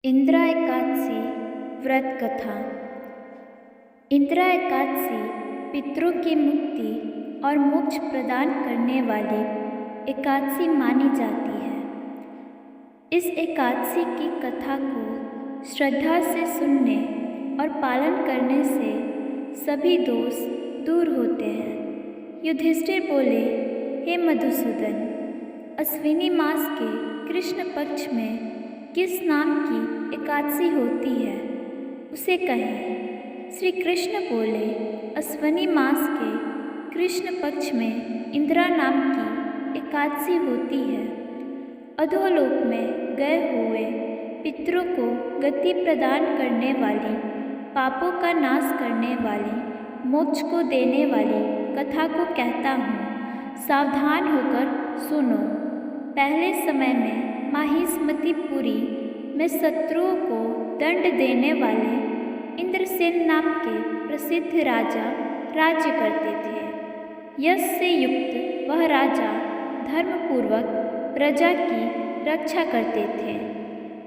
इंदिरा एकादशी व्रत कथा। इंदिरा एकादशी पितरों की मुक्ति और मोक्ष प्रदान करने वाली एकादशी मानी जाती है। इस एकादशी की कथा को श्रद्धा से सुनने और पालन करने से सभी दोष दूर होते हैं। युधिष्ठिर बोले, हे मधुसूदन, अश्विनी मास के कृष्ण पक्ष में किस नाम की एकादशी होती है, उसे कहें। श्री कृष्ण बोले, अश्विनी मास के कृष्ण पक्ष में इंदिरा नाम की एकादशी होती है। अधोलोक में गए हुए पितरों को गति प्रदान करने वाली, पापों का नाश करने वाली, मोक्ष को देने वाली कथा को कहता हूँ। सावधान होकर सुनो। पहले समय में माहिष्मतिपुरी में शत्रुओं को दंड देने वाले इंद्रसेन नाम के प्रसिद्ध राजा राज्य करते थे। यश से युक्त वह राजा धर्मपूर्वक प्रजा की रक्षा करते थे।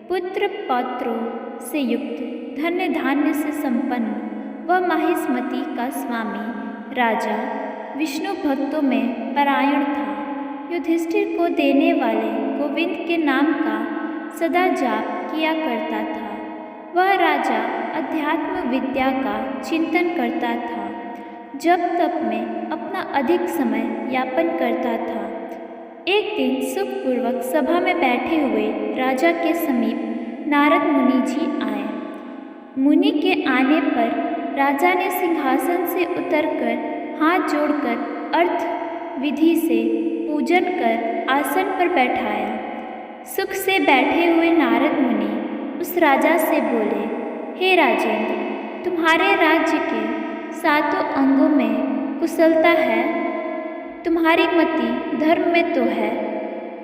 पुत्र पौत्रों से युक्त धन्य धान्य से संपन्न वह माहिष्मति का स्वामी राजा विष्णु भक्तों में परायण था। युधिष्ठिर को देने वाले गोविंद के नाम का सदा जाप किया करता था। वह राजा अध्यात्म विद्या का चिंतन करता था। जब तप में अपना अधिक समय यापन करता था। एक दिन सुखपूर्वक सभा में बैठे हुए राजा के समीप नारद मुनि जी आए। मुनि के आने पर राजा ने सिंहासन से उतरकर हाथ जोड़कर अर्थ विधि से पूजन कर आसन पर बैठाया। सुख से बैठे हुए नारद मुनि उस राजा से बोले, हे राजेंद्र, तुम्हारे राज्य के सातों अंगों में कुशलता है। तुम्हारी मति धर्म में तो है।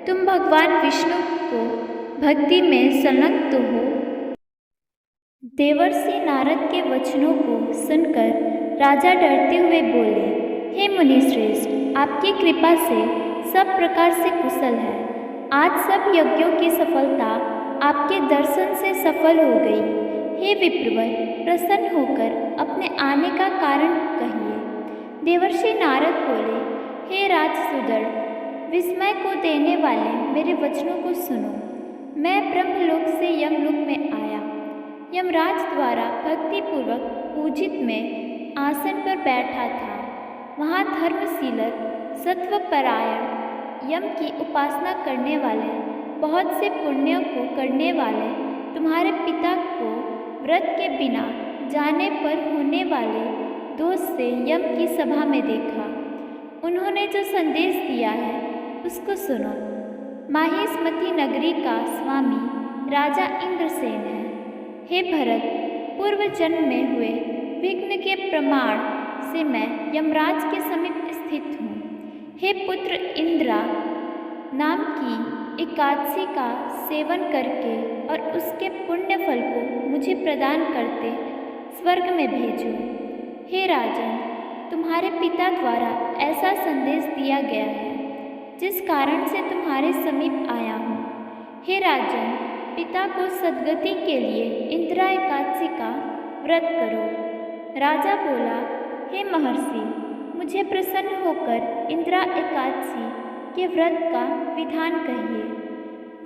तुम भगवान विष्णु को भक्ति में संलग्न तो हो। देवर्षि नारद के वचनों को सुनकर राजा डरते हुए बोले, हे मुनिश्रेष्ठ, आपकी कृपा से सब प्रकार से कुशल है। आज सब यज्ञों की सफलता आपके दर्शन से सफल हो गई। हे विप्रवर, प्रसन्न होकर अपने आने का कारण कहिए। देवर्षि नारद बोले, हे राजसुदर, विस्मय को देने वाले मेरे वचनों को सुनो। मैं ब्रह्मलोक से यमलोक में आया। यमराज द्वारा भक्तिपूर्वक पूजित में आसन पर बैठा था। वहाँ धर्मशीलर, सत्वपरायण, यम की उपासना करने वाले, बहुत से पुण्यों को करने वाले तुम्हारे पिता को व्रत के बिना जाने पर होने वाले दोष से यम की सभा में देखा। उन्होंने जो संदेश दिया है उसको सुनो। माहिष्मति नगरी का स्वामी राजा इंद्रसेन है। हे भरत, पूर्व जन्म में हुए विघ्न के प्रमाण से मैं यमराज के समीप स्थित हूँ। हे पुत्र इंद्रा, नाम की एकादशी का सेवन करके और उसके पुण्य फल को मुझे प्रदान करते स्वर्ग में भेजो। हे राजन, तुम्हारे पिता द्वारा ऐसा संदेश दिया गया है जिस कारण से तुम्हारे समीप आया हूँ। हे राजन, पिता को सद्गति के लिए इंदिरा एकादशी का व्रत करो। राजा बोला, हे महर्षि, मुझे प्रसन्न होकर इंदिरा एकादशी के व्रत का विधान कहिए।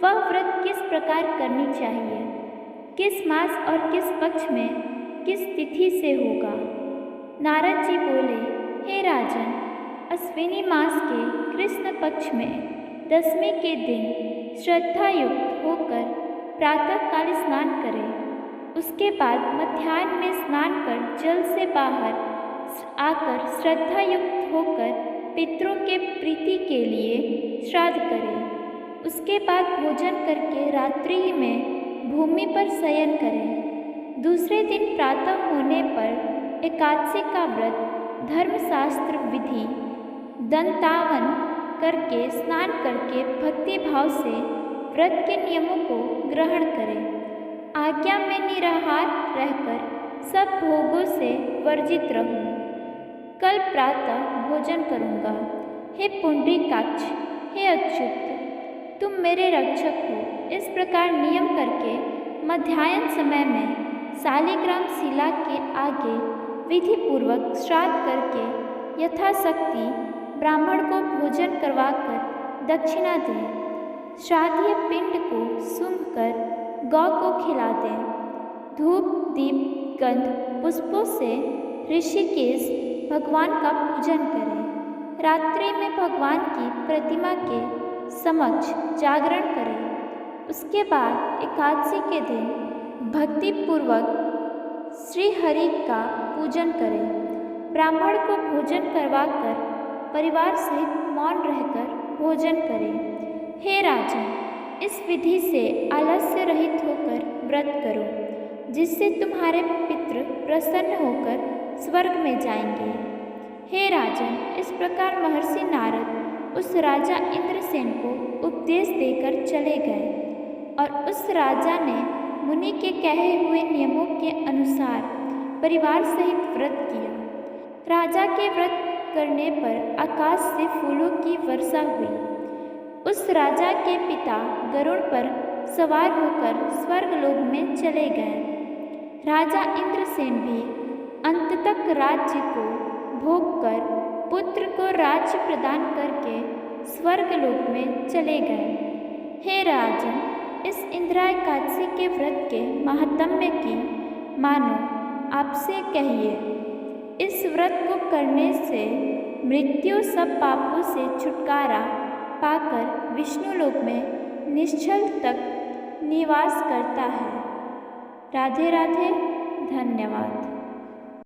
वह व्रत किस प्रकार करनी चाहिए, किस मास और किस पक्ष में, किस तिथि से होगा। नारद जी बोले, हे राजन, अश्विनी मास के कृष्ण पक्ष में 10वें के दिन श्रद्धायुक्त होकर प्रातःकाल स्नान करें। उसके बाद मध्याह्न में स्नान कर जल से बाहर आकर श्रद्धायुक्त होकर पितरों के प्रीति के लिए श्राद्ध करें। उसके बाद भोजन करके रात्रि में भूमि पर शयन करें। दूसरे दिन प्रातः होने पर एकादशी का व्रत धर्मशास्त्र विधि दंतावन करके स्नान करके भक्ति भाव से व्रत के नियमों को ग्रहण करें। आज्ञा में निराहार रहकर सब भोगों से वर्जित रहूं। कल प्रातः भोजन करूँगा। हे पुंडरीकाक्ष, हे अच्युत, तुम मेरे रक्षक हो। इस प्रकार नियम करके मध्याह्न समय में शालिग्राम शिला के आगे विधि पूर्वक श्राद्ध करके यथाशक्ति ब्राह्मण को भोजन करवाकर दक्षिणा दें। श्राद्धीय पिंड को सूंघकर गौ को खिला दें। धूप दीप गंध पुष्पों से ऋषिकेश भगवान का पूजन करें। रात्रि में भगवान की प्रतिमा के समक्ष जागरण करें। उसके बाद एकादशी के दिन भक्तिपूर्वक श्री हरि का पूजन करें। ब्राह्मण को भोजन करवाकर परिवार सहित मौन रहकर भोजन करें। हे राजन, इस विधि से आलस्य रहित होकर व्रत करो, जिससे तुम्हारे पितृ प्रसन्न होकर स्वर्ग में जाएंगे। हे राजन, इस प्रकार महर्षि नारद उस राजा इंद्रसेन को उपदेश देकर चले गए और उस राजा ने मुनि के कहे हुए नियमों के अनुसार परिवार सहित व्रत किया। राजा के व्रत करने पर आकाश से फूलों की वर्षा हुई। उस राजा के पिता गरुड़ पर सवार होकर स्वर्गलोक में चले गए। राजा इंद्रसेन भी अंत तक राज्य को भोग कर पुत्र को राज्य प्रदान करके स्वर्गलोक में चले गए। हे राजन, इस इंदिरा एकादशी के व्रत के महात्म्य की मानो आपसे कहिए। इस व्रत को करने से मृत्यु सब पापों से छुटकारा पाकर विष्णु लोक में निश्चल तक निवास करता है। राधे राधे, धन्यवाद।